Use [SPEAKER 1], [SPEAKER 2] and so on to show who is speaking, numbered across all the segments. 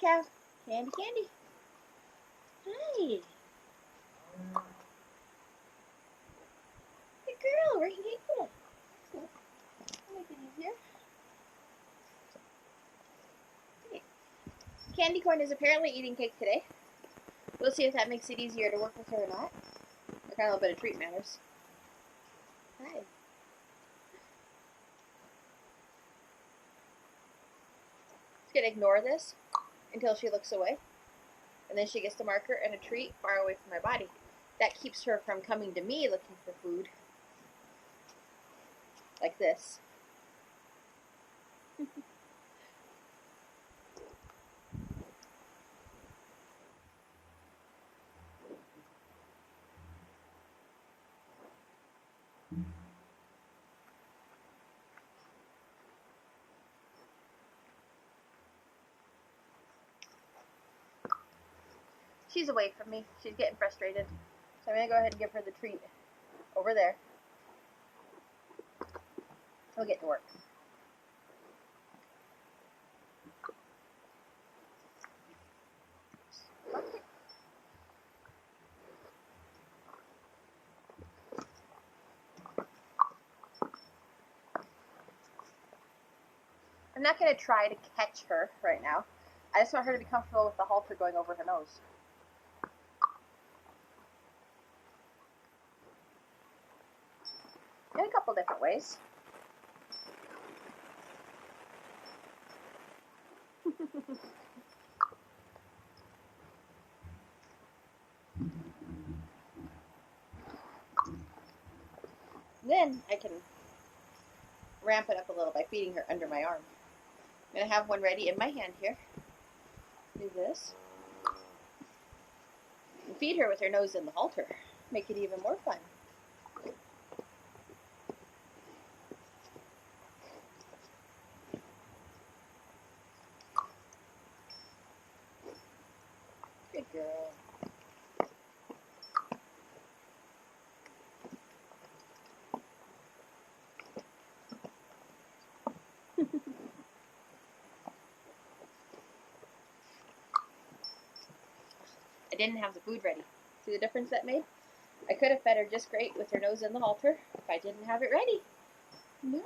[SPEAKER 1] cow. Candy, Candy. Hi. Good girl. Where can you get it? Make it easier. Okay. Candi Corn is apparently eating cake today. We'll see if that makes it easier to work with her or not. Or kind of a little bit of treat matters. Hi. Just gonna ignore this until she looks away. And then she gets a marker and a treat far away from my body. That keeps her from coming to me looking for food. Like this. She's away from me. She's getting frustrated. So I'm going to go ahead and give her the treat over there. We'll get to work. I'm not going to try to catch her right now. I just want her to be comfortable with the halter going over her nose. In a couple different ways. Then I can ramp it up a little by feeding her under my arm. I'm going to have one ready in my hand here. Do this. And feed her with her nose in the halter. Make it even more fun. Good girl. I didn't have the food ready. See the difference that made? I could have fed her just great with her nose in the halter if I didn't have it ready. No.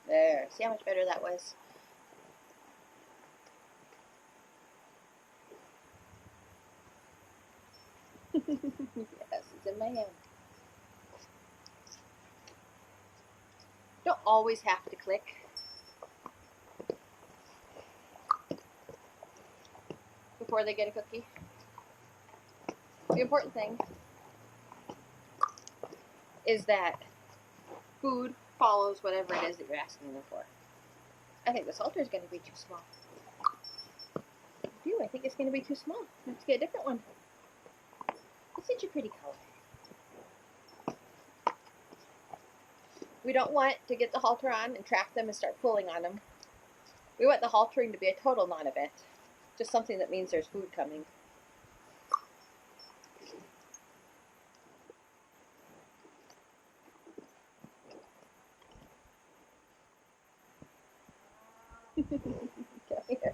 [SPEAKER 1] There. See how much better that was? Yes, it's in my hand. Don't always have to click. Before they get a cookie. The important thing is that food follows whatever it is that you're asking them for. I think this halter is going to be too small. I do. I think it's going to be too small. Let's get a different one. It's such a pretty color. We don't want to get the halter on and trap them and start pulling on them. We want the haltering to be a total non-event. Just something that means there's food coming. Come here.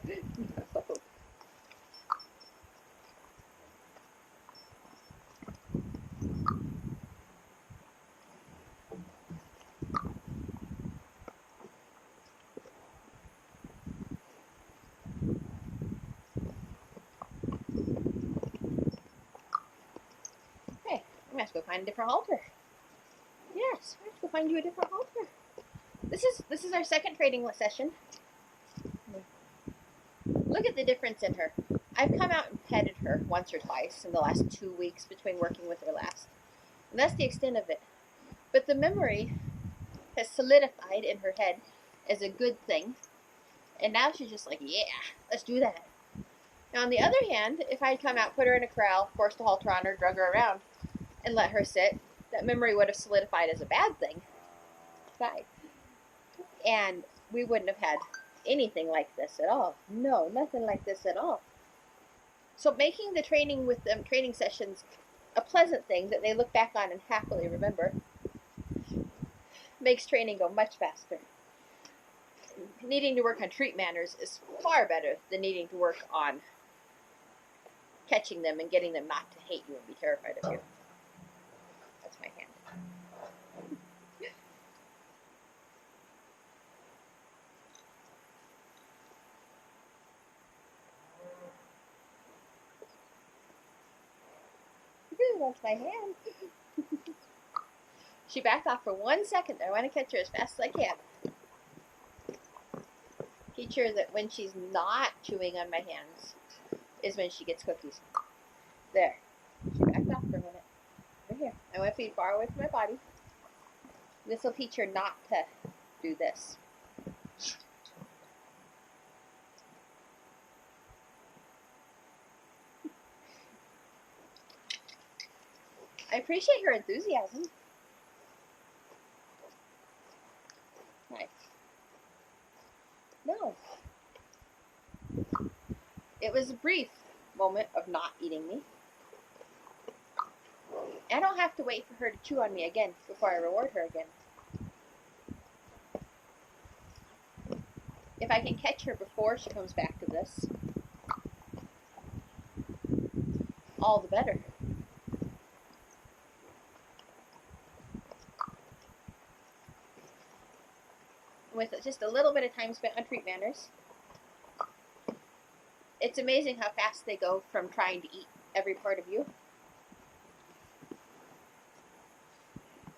[SPEAKER 1] Hey, I'm gonna have to go find a different halter. Yes, I have to go find you a different halter. This is our second trading session. Look at the difference in her. I've come out and petted her once or twice in the last 2 weeks between working with her last. And that's the extent of it. But the memory has solidified in her head as a good thing. And now she's just like, yeah, let's do that. Now on the other hand, if I'd come out, put her in a corral, forced a halter on her, drug her around, and let her sit, that memory would have solidified as a bad thing. Right. And we wouldn't have had anything like this at all. No, nothing like this at all. So making the training with them, training sessions a pleasant thing that they look back on and happily remember. Makes training go much faster. Needing to work on treat manners is far better than needing to work on catching them and getting them not to hate you and be terrified of you. That's my hand. That's my hand. She backed off for 1 second there. I want to catch her as fast as I can. Teach her that when she's not chewing on my hands is when she gets cookies. There. She backed off for a minute. Over here. I want to feed far away from my body. This will teach her not to do this. I appreciate her enthusiasm. Nice. No. It was a brief moment of not eating me. I don't have to wait for her to chew on me again before I reward her again. If I can catch her before she comes back to this, all the better. With just a little bit of time spent on treat manners, it's amazing how fast they go from trying to eat every part of you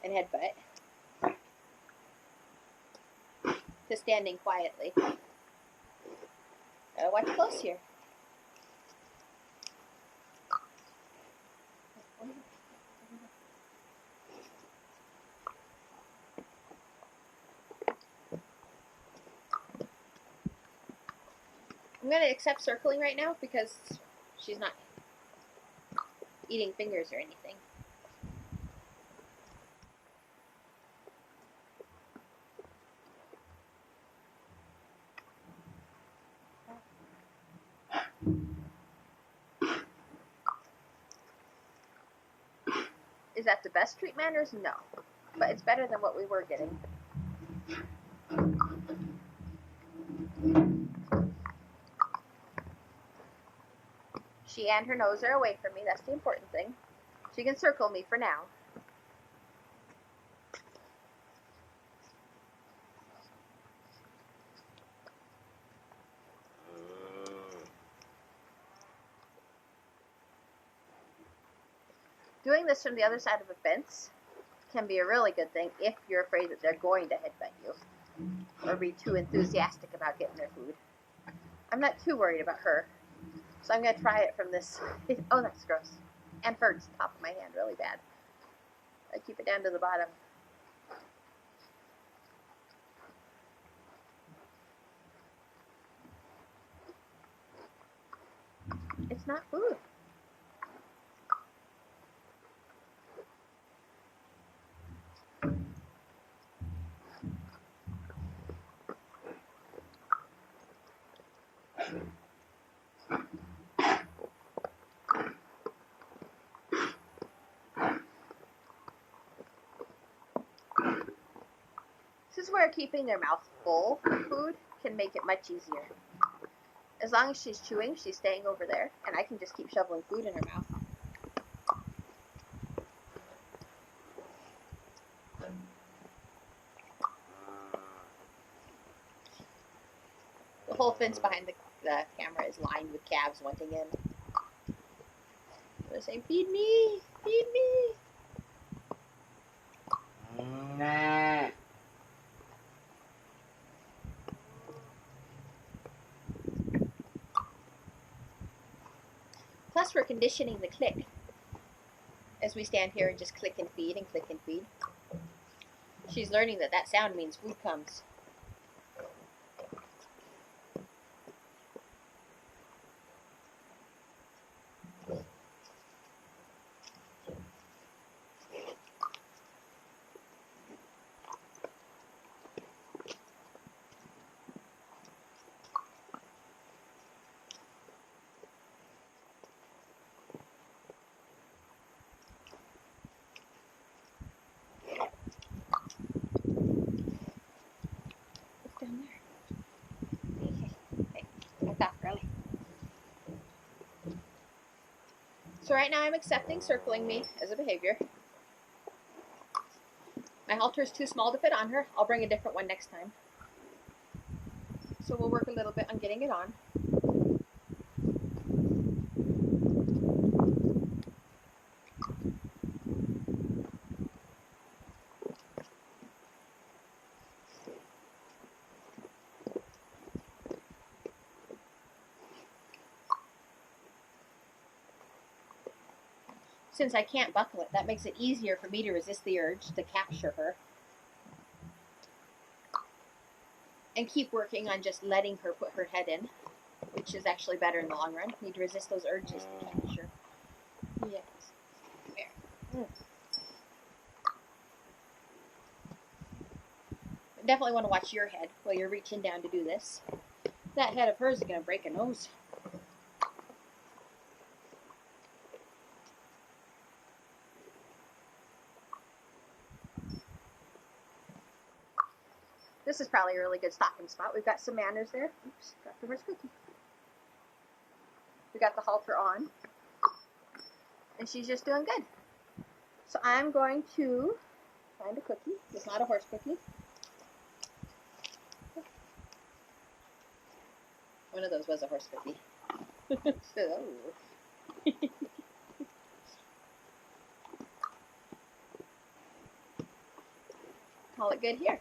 [SPEAKER 1] and headbutt to standing quietly. Gotta watch close here. I'm going to accept circling right now because she's not eating fingers or anything. Is that the best treat manners? No. But it's better than what we were getting. She and her nose are away from me. That's the important thing. She can circle me for now. Doing this from the other side of a fence can be a really good thing if you're afraid that they're going to headbutt you or be too enthusiastic about getting their food. I'm not too worried about her, so I'm going to try it from this. Oh, that's gross. And hurts the top of my hand really bad. I keep it down to the bottom. It's not food. This is where keeping their mouth full of food can make it much easier. As long as she's chewing, she's staying over there, and I can just keep shoveling food in her mouth. The whole fence behind the camera is lined with calves wanting in. They're saying, "Feed me! Feed me!"
[SPEAKER 2] Nah.
[SPEAKER 1] Plus, we're conditioning the click as we stand here and just click and feed and click and feed. She's learning that that sound means food comes. So right now I'm accepting circling me as a behavior. My halter is too small to fit on her. I'll bring a different one next time. So we'll work a little bit on getting it on. Since I can't buckle it, that makes it easier for me to resist the urge to capture her. And keep working on just letting her put her head in, which is actually better in the long run. Need to resist those urges to capture. Yes. There. Definitely want to watch your head while you're reaching down to do this. That head of hers is going to break a nose. This is probably a really good stocking spot. We've got some manners there. Oops, got the first cookie. We got the halter on. And she's just doing good. So I'm going to find a cookie. It's not a horse cookie. One of those was a horse cookie. So. Call it good here.